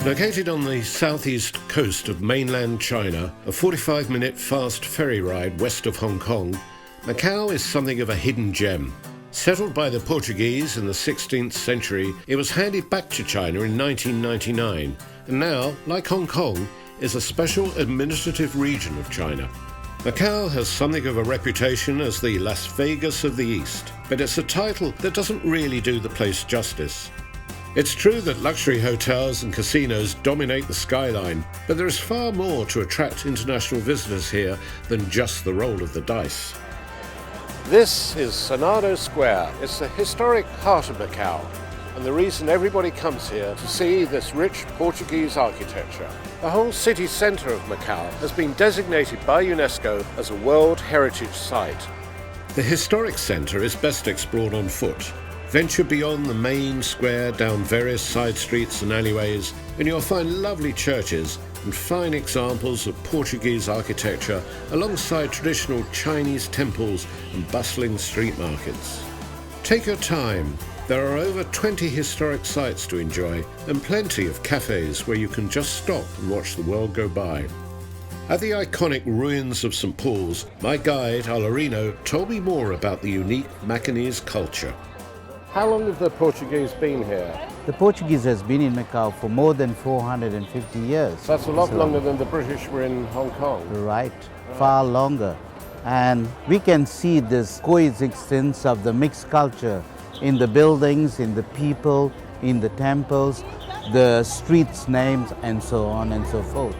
Located on the southeast coast of mainland China, a 45-minute fast ferry ride west of Hong Kong, Macau is something of a hidden gem. Settled by the Portuguese in the 16th century, it was handed back to China in 1999, and now, like Hong Kong, is a special administrative region of China. Macau has something of a reputation as the Las Vegas of the East, but it's a title that doesn't really do the place justice. It's true that luxury hotels and casinos dominate the skyline, but there is far more to attract international visitors here than just the roll of the dice. This is Sintra Square. It's the historic heart of Macau, and the reason everybody comes here to see this rich Portuguese architecture. The whole city centre of Macau has been designated by UNESCO as a World Heritage Site. The historic centre is best explored on foot. Venture beyond the main square down various side streets and alleyways, and you'll find lovely churches and fine examples of Portuguese architecture alongside traditional Chinese temples and bustling street markets. Take your time. There are over 20 historic sites to enjoy and plenty of cafes where you can just stop and watch the world go by. At the iconic ruins of St. Paul's, my guide, Alarino, told me more about the unique Macanese culture. How long have the Portuguese been here? The Portuguese has been in Macau for more than 450 years. That's a lot longer than the British were in Hong Kong. Right, far longer. And we can see this coexistence of the mixed culture in the buildings, in the people, in the temples, the streets' names, and so on and so forth.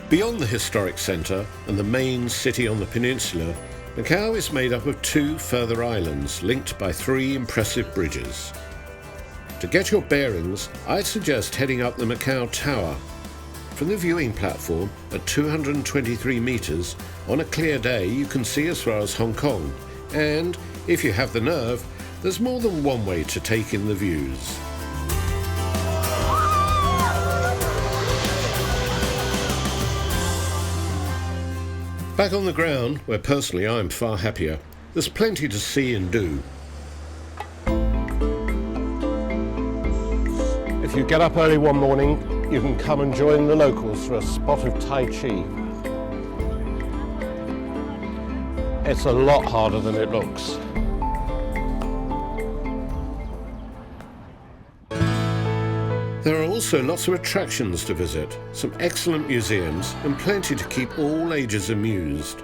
Beyond the historic centre and the main city on the peninsula, Macau is made up of two further islands linked by three impressive bridges. To get your bearings, I'd suggest heading up the Macau Tower. From the viewing platform at 223 metres, on a clear day you can see as far as Hong Kong, and if you have the nerve, there's more than one way to take in the views. Back on the ground, where personally I'm far happier, there's plenty to see and do. If you get up early one morning, you can come and join the locals for a spot of Tai Chi. It's a lot harder than it looks. There are also lots of attractions to visit, some excellent museums, and plenty to keep all ages amused.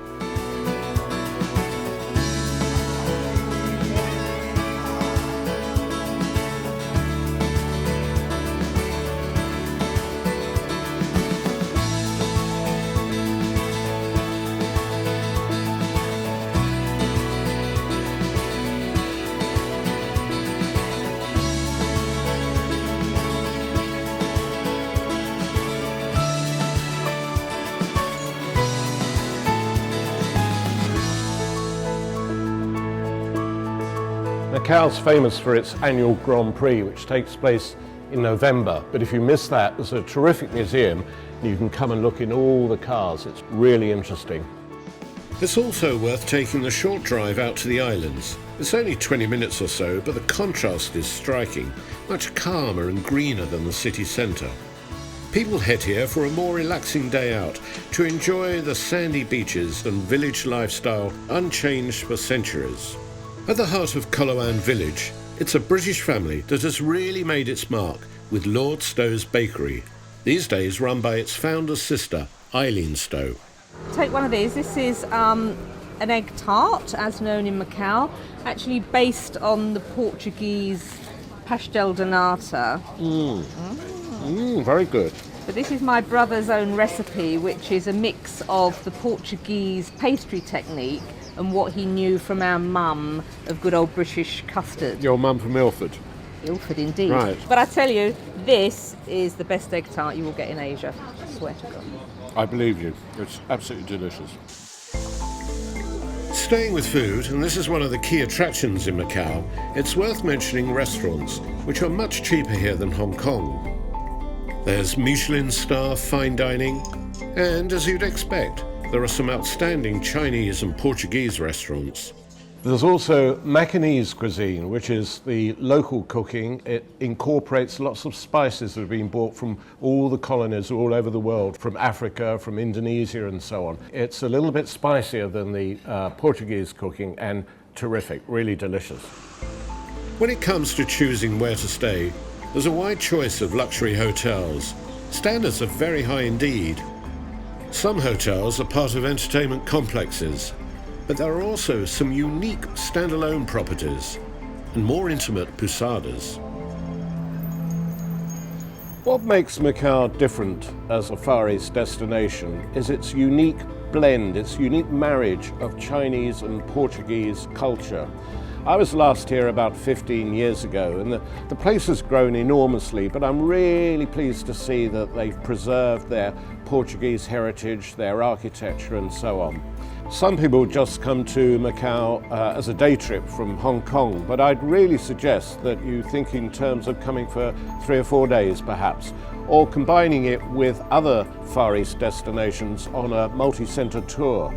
Macau's famous for its annual Grand Prix, which takes place in November. But if you miss that, there's a terrific museum. You can come and look in all the cars. It's really interesting. It's also worth taking the short drive out to the islands. It's only 20 minutes or so, but the contrast is striking, much calmer and greener than the city centre. People head here for a more relaxing day out to enjoy the sandy beaches and village lifestyle unchanged for centuries. At the heart of Coloane village, it's a British family that has really made its mark with Lord Stowe's Bakery, these days run by its founder's sister, Eileen Stowe. Take one of these. This is an egg tart, as known in Macau, actually based on the Portuguese pastel de nata. Very good. But this is my brother's own recipe, which is a mix of the Portuguese pastry technique and what he knew from our mum of good old British custard. Your mum from Ilford? Ilford indeed. Right. But I tell you, this is the best egg tart you will get in Asia. I swear to God. I believe you. It's absolutely delicious. Staying with food, and this is one of the key attractions in Macau, it's worth mentioning restaurants, which are much cheaper here than Hong Kong. There's Michelin star fine dining, and as you'd expect, there are some outstanding Chinese and Portuguese restaurants. There's also Macanese cuisine, which is the local cooking. It incorporates lots of spices that have been brought from all the colonies all over the world, from Africa, from Indonesia and so on. It's a little bit spicier than the Portuguese cooking and terrific, really delicious. When it comes to choosing where to stay, there's a wide choice of luxury hotels. Standards are very high indeed. Some hotels are part of entertainment complexes, but there are also some unique standalone properties and more intimate posadas. What makes Macau different as a Far East destination is its unique blend, its unique marriage of Chinese and Portuguese culture. I was last here about 15 years ago, and the place has grown enormously, but I'm really pleased to see that they've preserved their Portuguese heritage, their architecture and so on. Some people just come to Macau as a day trip from Hong Kong, but I'd really suggest that you think in terms of coming for 3 or 4 days perhaps, or combining it with other Far East destinations on a multi-center tour.